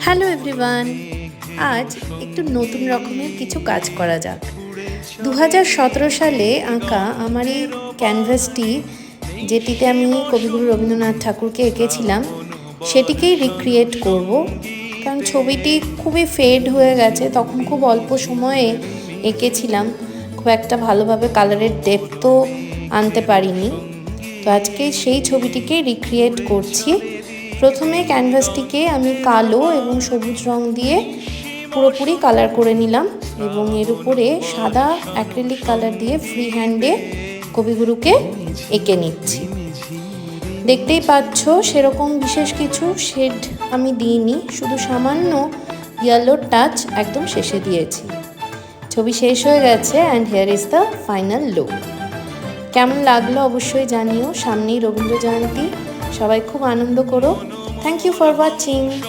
Hello everyone, আজ একটু নতুন রকমের কিছু কাজ করা যাক। 2017 সালে আঁকা আমার এই ক্যানভাসটি, যেটিতে আমি কবিগুরু রবীন্দ্রনাথ ঠাকুরকে এঁকেছিলাম, সেটিকেই রিক্রিয়েট করব। কারণ ছবিটি খুবই ফেড হয়ে গেছে, তখন খুব অল্প সময়ে এঁকেছিলাম, খুব একটা ভালোভাবে কালারের ডেপথও আনতে পারিনি। তো আজকে সেই ছবিটিকেই রিক্রিয়েট করছি। প্রথমে ক্যানভাসটিকে আমি কালো এবং সবুজ রং দিয়ে পুরোপুরি কালার করে নিলাম এবং এর উপরে সাদা অ্যাক্রিলিক কালার দিয়ে ফ্রি হ্যান্ডে কবিগুরুকে এঁকে নিচ্ছি। দেখতেই পাচ্ছ সেরকম বিশেষ কিছু শেড আমি দিইনি, শুধু সামান্য ইয়েলো টাচ একদম শেষে দিয়েছি। ছবি শেষ হয়ে গেছে and here is the final look. কেমন লাগলো অবশ্যই জানিও। সামনেই রবীন্দ্র জয়ন্তী, সবাই খুব আনন্দ করো। Thank you for watching.